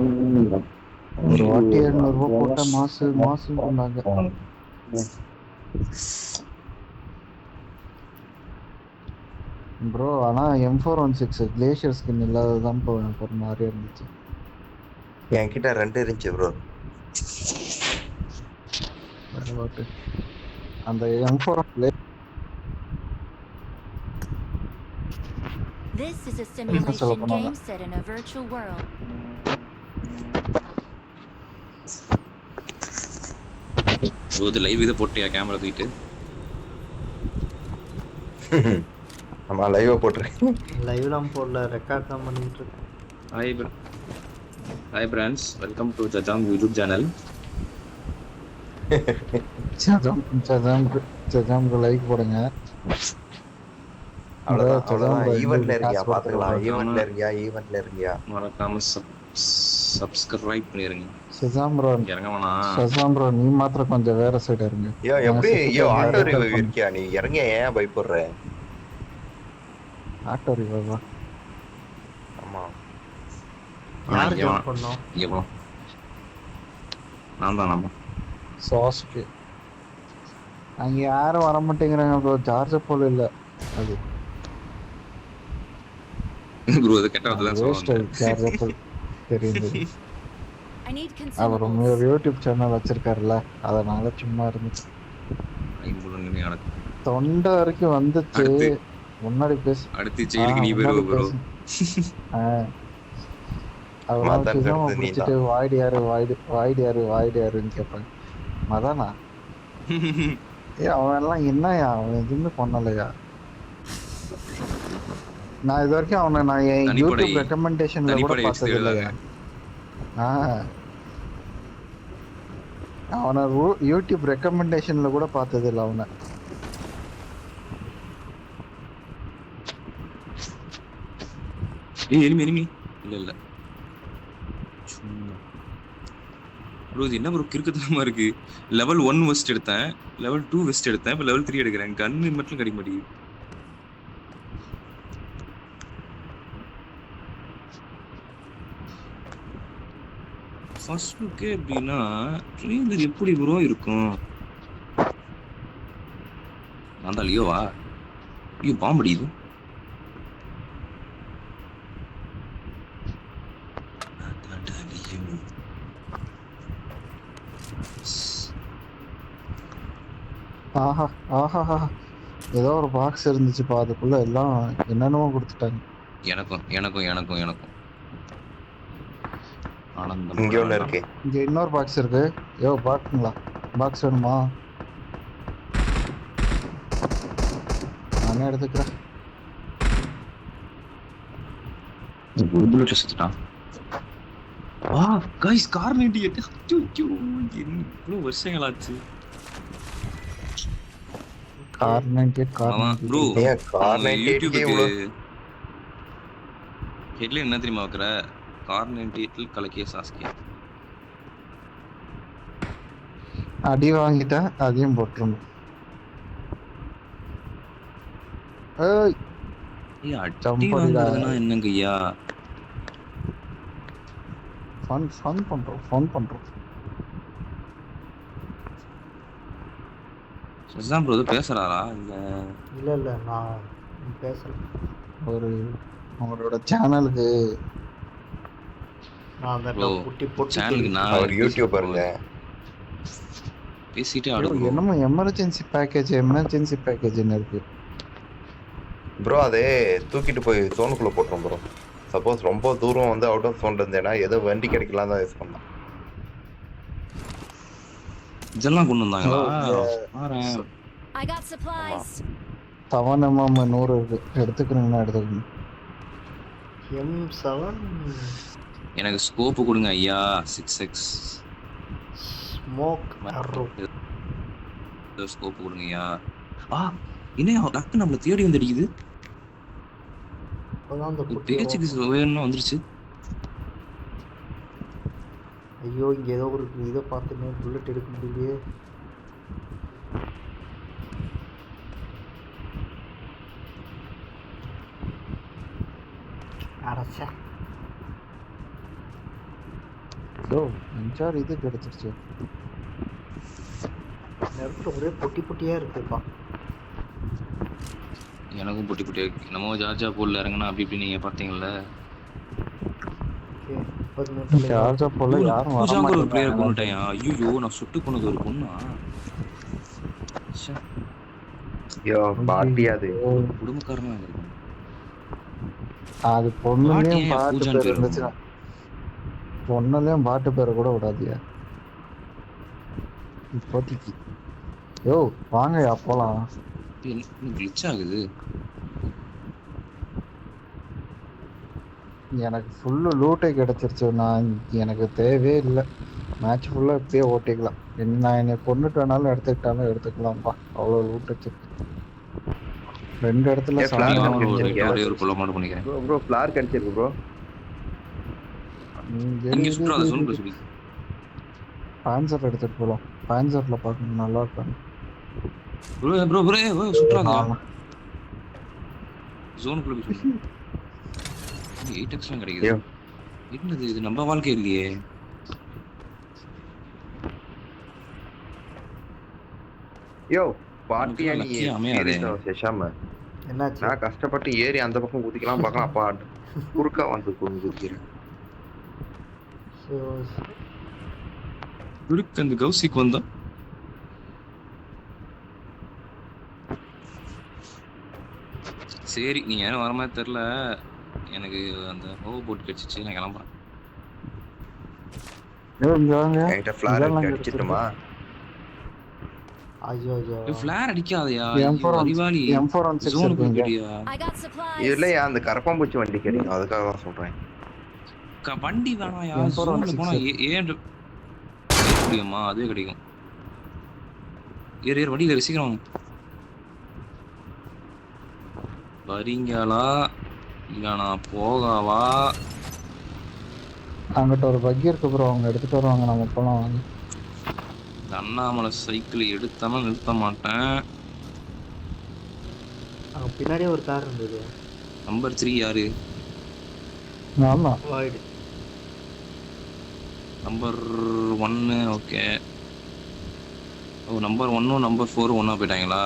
ஒரு வாட்டி 700 போட்டா மாசு மாசுன்னு சொன்னாங்க. ப்ரோ ஆனா M416 கிளேஷியர் ஸ்கின் இல்லாததான் இப்போ எனக்கு ஒரு மாதிரியா இருந்துச்சு. என்கிட்ட 2 இருந்துச்சு ப்ரோ. அந்த M4 This is a simulation game set in a virtual world. இது லைவ் இதை போட்டியா கேமரா தூக்கிட்டு? நம்ம லைவா போட்டுருக்கேன். லைவ்லாம் போடல, ரெக்கார்ட் தான் பண்ணிட்டு இருக்கேன். ஹாய் ஃப்ரெண்ட்ஸ், வெல்கம் டு ஜஜாம் யூடியூப் சேனல். ஜஜாம்க்கு லைக் போடுங்க. அவ்வளவுதான். ஈவென்ட்ல இருக்கியா பாத்துக்கலாம். ஈவென்ட்ல இருக்கியா மறக்காம சப்ஸ்கிரைப் பண்ணிருங்க. ஷசாம் ப்ரோ இறங்க வேணா. ஷசாம் ப்ரோ நீ மாத்திரம் கொஞ்சம் வேற சைடு இருங்க. எப்படி ஆட்டோ ரிவைவ் இருக்கியா நீ? இறங்க ஏன் பயப்படுற? ஆட்டோ ரிவைவா? ஆமா. யார் ஜம்ப் பண்ணோம்? இங்க நான் தான் சாஸ்கே. அங்க யாரும் வர மாட்டேங்கிறாங்க ப்ரோ. சார்ஜர் போல இல்ல அது. ப்ரோ அது கெட்ட வார்த்தை தான் சொல்றேன். சார்ஜர் போல தெரியுது. I need அவர் consumables. ஒரு யூடியூப் சேனல் வச்சிருக்காருல்ல, அதனால சும்மா இருந்துச்சு. தொண்டை வரைக்கும் வந்துச்சு. முன்னாடி பேசு. அடுத்து ஜெயிலுக்கு நீ போயிருவ ப்ரோ. முடிச்சுட்டு வாய்டியாருன்னு கேட்பாங்க. மதானா அவன் எல்லாம் என்னயா, அவன் எதுவுமே பண்ணலையா? நான் இது வரைக்கும் அவனை நான் என் யூடியூப் ரெக்கமெண்டேஷன்ல கூட பார்த்தது இல்லையா? அவனை யூடியூப் ரெக்கமெண்டேஷன்ல கூட பார்த்தது இல்லை அவனை. எனிமி இல்ல ப்ரோ இது என்ன ப்ரோ கிறுக்குத்தனமா இருக்கு. லெவல் 1 வெஸ்ட் எடுத்தேன், லெவல் 2 வெஸ்ட் எடுத்தேன், இப்போ லெவல் 3 எடுக்கிறேன். கன்னு மட்டும் கிடைக்க மாட்டேங்குது. ஃபர்ஸ்ட் லுக்கே எப்படின்னா ட்ரெயிலர் எப்படி ப்ரோ இருக்கும்? நான் தான் லியோவா? ஐயோ பாம்படியுது. ஆஹா ஆஹா, ஏதோ ஒரு பாக்ஸ் இருந்துச்சுப்பா, அதுக்குள்ள எல்லாம் என்னென்னமோ கொடுத்துட்டாங்க. எனக்கும் ஆனந்தம். இங்க ஒண்ணு இருக்கு. இங்க இன்னொரு பாக்ஸ் இருக்கு. பாக்குங்களா? பாக்ஸ் வேணுமா? நானே எடுத்துக்கிறேன். புல்லட் செத்துட்டான். கைஸ் கார் 98 இவ்வளவு வருஷங்கள் ஆச்சு. கார் 98 ப்ரோ கார் 98 ஹெட்லைன் என்ன தெரியுமா வைக்கிற? கார் 98 கலக்கிய சாஸ்கே. அடி வாங்கிட்டா அதையும் போட்டுருணும். அடி வாங்குறதுனா என்னங்கய்யா? ஃபன் பண்றோம். சஜாம் ப்ரோ பேசுறாரா? இல்ல நான் பேசல. ஒரு அவரோட சேனலுக்கு நான் அந்த குட்டி போட்டு சேனலுக்கு நான் ஒரு யூடியூபர்ல பேசிட்டே ஆடுறோம். என்னமோ எமர்ஜென்சி பேக்கேஜ்னு இருக்கு ப்ரோ. அதே தூக்கிட்டு போய் சோனுக்குள்ள போட்டுரும் ப்ரோ. சப்போஸ் ரொம்ப தூரம் வந்து அவுட் ஆஃப் சோன் இருந்தேன்னா ஏதோ வண்டி கிடைக்கலாம் தான் யூஸ் பண்ணலாம். இதெல்லாம் கொண்டு வந்தாங்களா? I got supplies. 100 இருக்கு. எடுத்துக்கணும்னா எடுத்துக்கணும். M7 எனக்கு ஸ்கோப் கொடுங்க ஐயா. 6x ஸ்மோக் அரோ ஸ்கோப் கொடுங்க ஐயா. என்ன டக்கு நம்மள தேடி வந்து அடிக்குது. அப்பதான் அந்த குட்டி பேச்சுக்கு வேணும்னா வந்துருச்சு. ஐயோ இங்க ஏதோ ஒரு இதை பார்த்துமே புல்லட் எடுக்க முடியலையே. அடச்சா யோ இன்சார்ஜ் இது கிடைச்சிருச்சு. நெருப்புல ஒரே பொட்டி பொட்டியா இருக்குப்பா. எனக்கும் பொட்டி பொட்டியா இருக்கு. நம்ம ஜார்ஜா போல்ல இறங்கினா அப்படி இப்படி நீங்க பாத்தீங்கல்ல. ஓகே 30 நிமிஷம் சார்ஜா போல யாரும் வர பூஜாங்கிற ஒரு பிளேயர் மாட்டேங்கிறாங்க. கொண்டுட்டேன். ஐயோ நான் சுட்டு கொண்டது ஒரு பொண்ணா. ச்சே, ஐயோ பாட்டி அது குடும்பக்காரனா இருக்கு. அது பொண்ணுலயும் பாட்டி ஏன் பாட்டு பூஜான்னு பேர் பேர் இருந்துச்சுன்னா பொண்ணுலயும் பாட்டு பேரை கூட விடாதியா இப்போதைக்கு. யோ வாங்கயா போலாம். என்ன கிளிச் ஆகுது? எனக்கு ஃபுல்லு லூட்டே கிடைச்சிருச்சு. எனக்கு தேவையே இல்லை. மேட்ச் ஃபுல்லாக இப்படியே ஓட்டிக்கலாம். நான் என்னை கொண்டுட்டு வேணாலும் எடுத்துக்கிட்டாலும் எடுத்துக்கலாம்ப்பா. அவ்வளோ லூட் வச்சிருக்கு. 2 இடத்துல flash சாமி gun வந்து கிடைச்சிருக்கு. ஒரே ஒரு கொலை மட்டும் பண்ணிக்கிறேன். ப்ரோ ஃபிளார் கிடைச்சிருக்கு ப்ரோ. இங்க சுற்றாத சொல்லு சொல்லி. பான்சர் எடுத்துட்டு போகலாம். பான்சர்ல பார்க்கணும் நல்லா இருக்காங்க. ப்ரோ சுற்றாங்க. ஜோனுக்குள்ள போய் சொல்லு. 8x கிடைக்குது. என்னது இது? நம்ம வாழ்க்கை இல்லையே. யோ பாட்டியா நீ lucky அமையாதே. சேஷாம என்னாச்சு? நான் கஷ்டப்பட்டு ஏறி அந்த பக்கம் குதிக்கலாம் பார்க்கலாம். அப்பா குறுக்கா வந்து குதிக்கிறேன். ஸோ இருக்கு அந்த கௌசிக்கு வந்தா. சரி நீ யாரும் வர மாதிரி தெரியல. எனக்கு அந்த ஹோவ் போட் கிடைச்சிச்சு. நான் கிளம்புறேன். இங்க வாங்க. என்கிட்ட ஃபிளார் அடிச்சிட்டுமா? ஐயோ ஐயோ ஃபிளார் அடிக்காதயா. M4 அறிவாளி M416 ஜோனுக்கு இருக்குங்க. போடியா. I got supplies. இல்லையா அந்த கரப்பாம்பூச்சி வண்டி கிடைக்கும், அதுக்காக தான் சொல்றேன். வண்டி வேணாயா. M416 ஜோன்ல போனா ஏன் முடியுமா? அதுவே கிடைக்கும். ஏறு வண்டியில ஏறு சீக்கிரம். வரீங்களா இல்ல நான் போகவா? அங்கிட்ட ஒரு பக்கி இருக்கு ப்ரோ. அவங்க எடுத்துட்டு வருவாங்க. நம்ம போலாம் வாங்க. இந்த அண்ணாமலை சைக்கிள் எடுத்தாலும் நிறுத்த மாட்டேன். அங்க பின்னாடியே ஒரு கார் இருந்தது. நம்பர் 3 யாரு? ஆமா வாய்டு நம்பர் 1. ஓகே. ஓ நம்பர் 1 நம்பர் 4 ஒண்ணா போயிட்டாங்களா?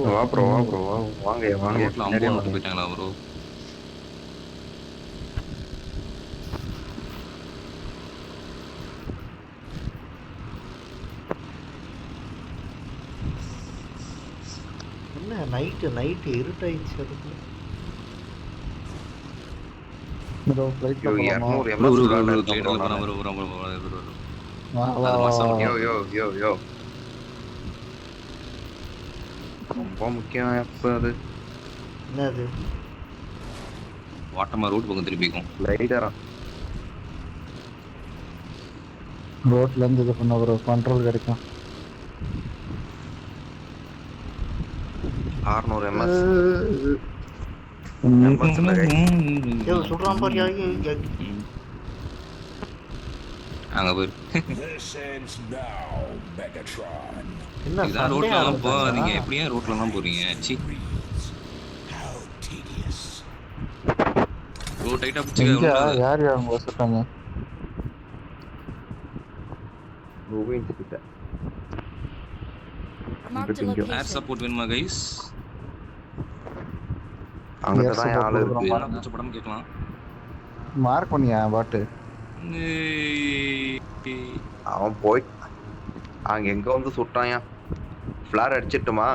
வா ப்ரோ வா ப்ரோ வாங்க வாங்க. ரோட்ல அம்போ மட்டும் போயிட்டாங்களா ப்ரோ? என்ன நைட்டு இருட்டாயிடுச்சு. அதுக்கு ப்ரோ ஃளைட்ல யோ போலாமா? 200 ப்ரோ ms ப்ரோ விளையாட ப்ரோ இருக்கோம் bro ப்ரோ நானு. ப்ரோ வா, வா, அது வா, மாசம் வா. யோ ரொம்ப முக்கியம் எப்ப அது என்னது? வாட்டமா ரோட் பக்கம் திருப்பிக்கும். லைடரா ரோட்ல இருந்து இது பண்ண ஒரு கண்ட்ரோல் கிடைக்கும். 600 ms ஏதோ சொல்றான் பாரு. அங்க போய் This ends now, Megatron. என்ன இதான் ரோட்ல எல்லாம் போகாதீங்க. எப்படியா ரோட்ல எல்லாம் போறீங்க? C How tedious. ரோட் டைட்டா எங்க பிடிச்சிக்க. யார் அவங்க வச்சுட்டாங்க? மூவிங் கிட்ட Marked a Bingo. Air location. Support வேணுமா கைஸ்? அங்க Yes, தான் support ஆளு இருக்கு. கொடுக்குறோம். வேணா கூச்ச படம் கேட்கலாம். மார்க் பண்ணியா பாட்டு? அவன் போய் அங்க எங்க வந்து சுட்டாயா? ஃபிளார் அடிச்சிட்டுமா?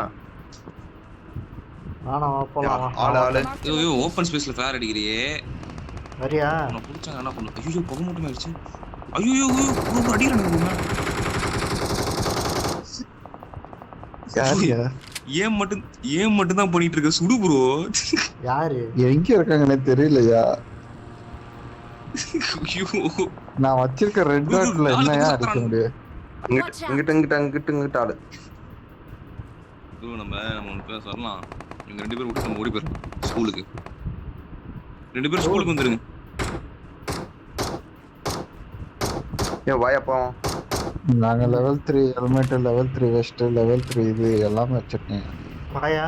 நானா போலாம். ஆளு ஐயோ ஓபன் ஸ்பேஸ்ல ஃபேர் அடிக்கிறியே. வரியா? உன்னை புடிச்சாங்க என்ன பண்ணு? ஐயோ புகை மட்டும் ஆயிடுச்சு. ஐயோ அடிக்கிறானுங்க. யாரியா? ஏன் மட்டும் தான் பண்ணிட்டு இருக்க? சுடு ப்ரோ. யாரு? எங்க இருக்காங்கன்னே தெரியலையா? ஐயோ நான் வச்சிருக்க ரெட் டாட்ல என்னையா அடிக்க முடியும்? இங்கிட்ட ஆளு. நம்ம ஒன்று பேர் சொல்லலாம். இவங்க 2 பேரும் விட்டு நம்ம ஓடி போயிடும் ஸ்கூலுக்கு. 2 பேரும் ஸ்கூலுக்கு வந்துருங்க. ஏன் வாயப்பா நாங்க level 3 helmet, level 3 west, level 3 இது எல்லாமே வச்சிருக்கேன். வாயா?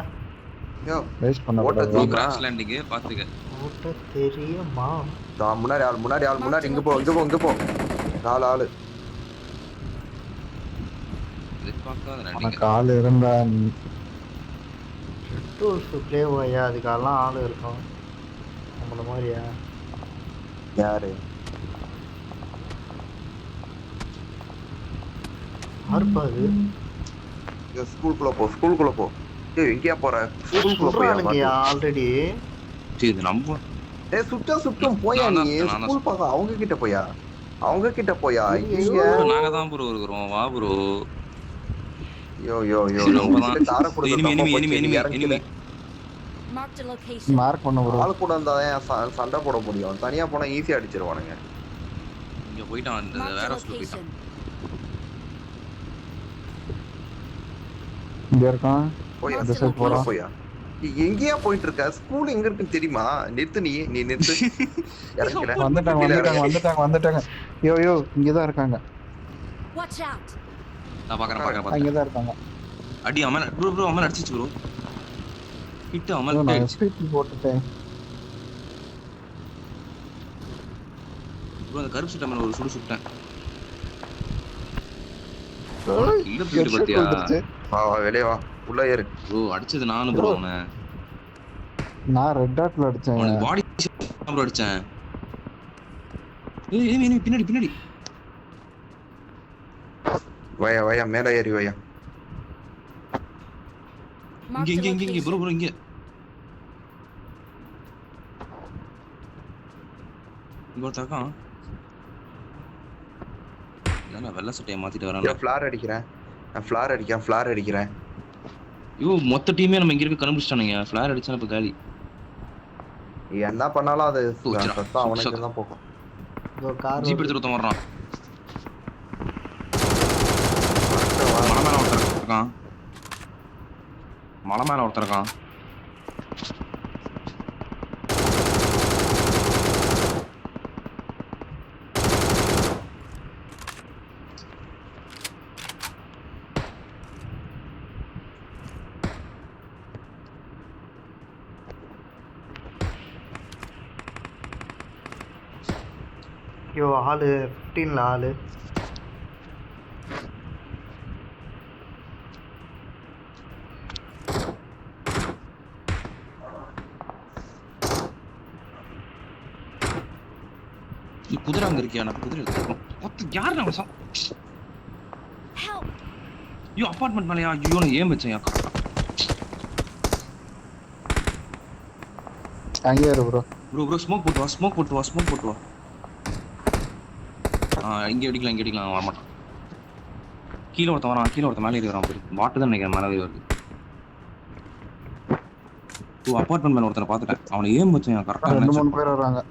யோ வேஸ்ட் பண்ண ஓட்ட கூடாது. தூக்கு. கிராஷ் லேண்டிங் பாத்துக்க. ஓட்ட தெரியுமா? முன்னாடி ஆள் முன்னாடி இங்க போ ஆளு எதிர்பார்க்காத உனக்கு நடிகை. ஆள் இருந்தா டூல்ஸ் ப்ளே பாயா அதுக்கெல்லாம் ஆள் இருக்கும் நம்மள மாதிரியா? யாரு யாருப்பா அது? ஸ்கூலுக்குள்ள போ ஏய் எங்கயா போற ஸ்கூலுக்குள்ள சொல்றானுங்கயா போய் ஆல்ரெடி. சரி, இது நம்ம ஏய் சுத்தம் போயா நான் நீ தான் நான் தான் ஸ்கூல் பக்கம் அவங்க கிட்ட போயா இங்க நாங்க தான் ப்ரோ இருக்கிறோம். வா ப்ரோ. யோ நம்ம தான். உங்ககிட்ட காரை கொடுத்து enemy, தப்பா enemy, போச்சு, enemy, நீ enemy, இறங்கிடு. enemy. Marked a location. Mark பண்ண ப்ரோ. ஆள் கூட இருந்தாதான் சண்டை போட முடியும், தனியா போனா ஈஸியா அடிச்சிருவானுங்க. இங்க போயிட்டான், அந்த Marked வேற a ஹவுஸ்ல போயிட்டான். location. இங்க இருக்கான். போயா இந்த சைடு போறா போறான். போயா நீ எங்கேயா போயிட்டு இருக்க? ஸ்கூல் எங்க இருக்குன்னு தெரியுமா? நிறுத்து நீ நிறுத்து. இறங்கிட வந்துட்டாங்க. யோ இங்கதான் இருக்காங்க. Watch out. நான் பாக்குறேன். அங்கதான் இருக்காங்க. அடி அவன் ப்ரோ அவன் அடிச்சிச்சு ப்ரோ. ஹிட் அவன் நான் ப்ரோ. ஸ்பீட் போட்டுட்டேன். அந்த கருப்பு சட்டை மேல ஒரு சுடு சுட்டேன். இல்ல Headshot போயிட்டு பாத்தியா வந்துருச்சு. வா வெளியே வா, உள்ள ஏறு. ப்ரோ? அடிச்சது நானு ப்ரோ. அவனை நான் ரெட் டாட்ல அடிச்சேன். அவனுக்கு பாடி ப்ரோ அடிச்சேன். ஏய் பின்னாடி வயா மேல ஏறி வயா. Marked a இங்க location. ப்ரோ இங்க. இங்க ஒருத்தன் இல்ல வெள்ள சட்டையை மாத்திட்டு வரான். ஃபிளார் அடிக்கிறேன். ஐயோ மொத்த டீமே நம்ம இங்க இருக்க கண்டுபிடிச்சிட்டானுங்க. ஃபிளார் அடிச்சா இப்ப காலி. நீ என்ன பண்ணாலும் அது தூக்கிடா. அவனுக்கு தான் போகும். இதோ கார் ஜீப் எடுத்துட்டு ஒருத்தன் வர்றான். மலை மேல ஒருத்தர் இருக்கான். ஐயோ ஆளு 15ல ஆளு. நீ குதிரை அங்க இருக்கியா? நான் குதிரை எடுத்துக்கணும். யாரு நம்ம Help. ஐயோ அப்பார்ட்மெண்ட் மேலயா? ஐயோ நான் ஏன் வச்சேன்? அங்கே இரு ப்ரோ. ப்ரோ ஸ்மோக் போட்டு வா. இங்க அடிக்கலாம் வரமாட்டான். கீழே ஒருத்தன் மேலே ஏறி வரான். வாட்டு தான் நினைக்கிறேன் மேலே வருது. அப்பார்ட்மெண்ட் மேல ஒருத்தனை பார்த்துட்டேன். அவனை ஏன் வச்சேன்? கரெக்டா 2-3 பேர் வராங்க.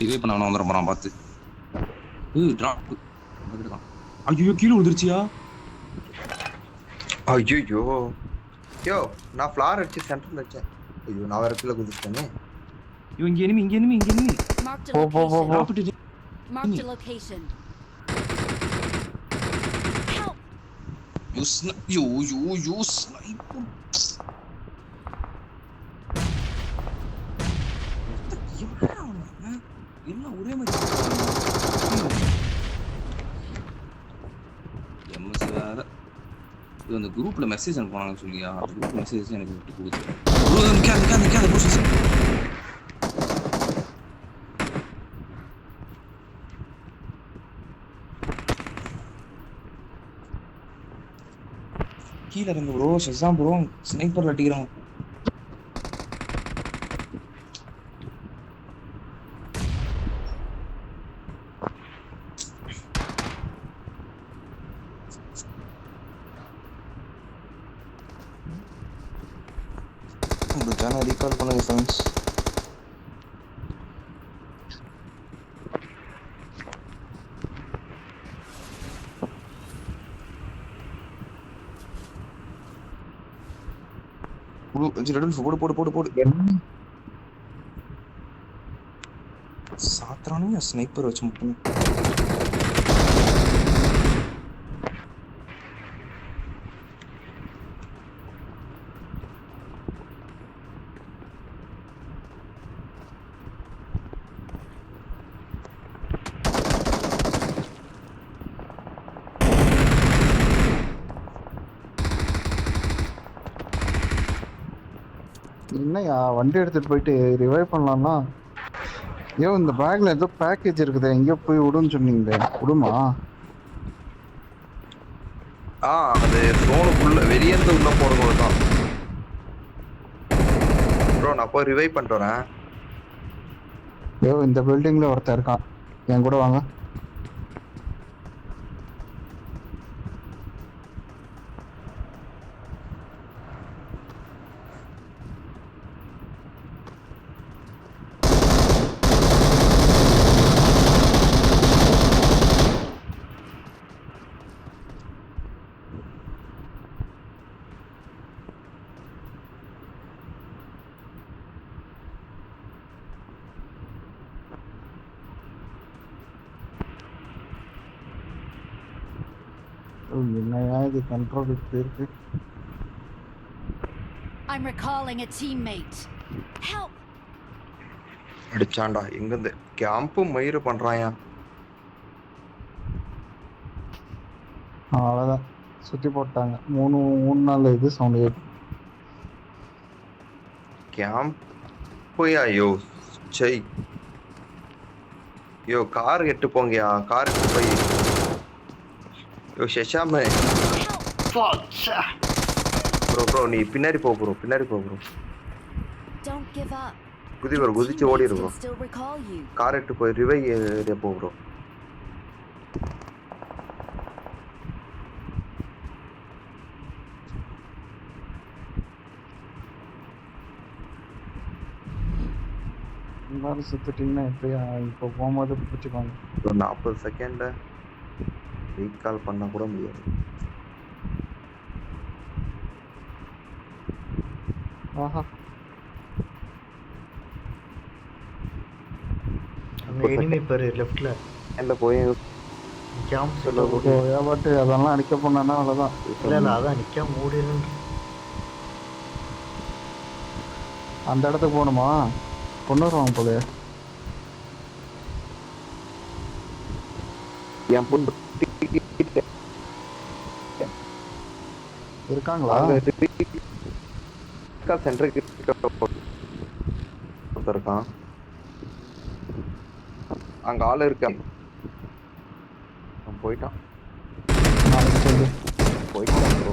இதே பண்ண அவனை வந்துட போறான் பார்த்து. டிராப். ஐயோ கீழே விழுந்துருச்சியா? ஐயோ நான் ஃபிளார் அடிச்சு சென்டர்ல வச்சேன். ஐயோ நான் வேற கீழே குதிச்சிட்டேனே. ஐயோ இங்க enemy. Marked a போ. location. Marked a location. Help. You sniper. எல்லாம் ஒரே மாதிரி எம்எஸ் வேற. இது அந்த குரூப்ல மெசேஜ் அனுப்புனாங்கன்னு சொல்லியா? அந்த குரூப் மெசேஜ் எனக்கு விட்டு கொடுத்து கீழே இருந்து ப்ரோ. ஷெசாம் ப்ரோ ஸ்னைப்பர்ல அடிக்கிறான். ரீகால் பண்ணுங்க ஃப்ரெண்ட்ஸ். போடு போடு போடு போடு என்ன சாத்துறானுங்க ஸ்னைப்பர் வச்சு மட்டுமே. என்னய்யா வண்டி எடுத்துட்டு போயிட்டு ரிவைவ் பண்ணலாம்னா ஐயோ இந்த பேக்ல ஏதோ பேக்கேஜ் இருக்குது எங்கேயோ போய் விடுன்னு சொன்னீங்களே விடுமா? அது ஜோனுக்குள்ள வெளியேந்து உள்ள போறது தான் ப்ரோ. நான் போய் ரிவைவ் பண்ணிட்டு வரேன். ஐயோ இந்த பில்டிங்ல ஒருத்தன் இருக்கான், என் கூட வாங்க. என்னையா இது கண்ட்ரோல் இருக்கு. I'm recalling a teammate. Help! அடிச்சான்டா எங்கிருந்து கேம்ப் மயிறு பண்றாயா. அவ்வளோதான் சுற்றி போட்டாங்க. மூணு நாள் இது சவுண்ட் கேட்டு கேம்ப் போய் ஐயோ சை யோ கார் எட்டு போங்கயா. கார் எட்டு போய் யோ ஷஷாமே ப்ரோ நீ பின்னாடி போ ப்ரோ, பின்னாடி போ ப்ரோ. Don't give up. குதி ப்ரோ, குதிச்சு ஓடிடு ப்ரோ. Still recall you. கார் எட்டு போய் ரிவை ஏரியா போ ப்ரோ. எல்லாரும் சுற்றிட்டிங்கன்னா எப்படியா இப்போ போகும்போது பிடிச்சிக்கோங்க. ஒரு 40 செகண்ட ரீகால் பண்ண கூட முடியாது. ஆஹா அங்கே எனிமே பாரு லெஃப்ட்ல இல்லை போய் கேம்ப் சொல்ல பட் அதெல்லாம் அடிக்க போனா அவ்வளோதான். இல்லை அதான் நிற்காம ஓடிடுன்னு. அந்த இடத்துக்கு போகணுமா? கொண்டு வருவாங்க போல. என் பொண்ணு இருக்காங்களா? சென்டருக்கு இருக்கான், அங்க ஆள் இருக்கான். போயிட்டான் நாளைக்கு சொல்லு. போயிட்டான் ப்ரோ.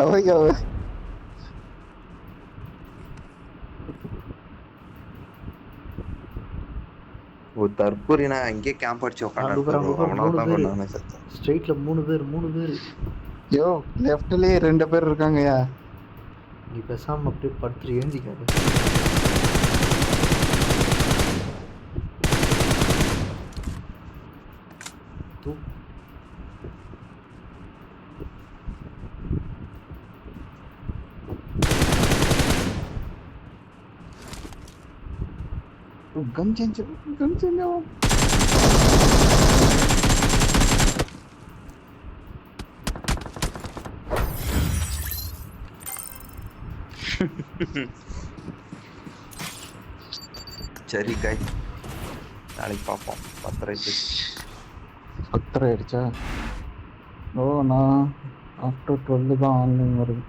அவை ஒரு தற்கொலைனா அங்கேயே கேம்ப் அடிச்சு உட்காந்து ஸ்ட்ரெயிட்ல 3 பேர். யோ லெஃப்ட்லயே 2 பேர் இருக்காங்கயா. நீ பேசாம அப்படியே படுத்து எழுந்திக்காது. गन चेंज சரி காய், நாளைக்கு பார்ப்போம். 10 ஆயிடுச்சா? ஓ நான் ஆஃப்டர் 12 தான் ஆன்லைன் வருது.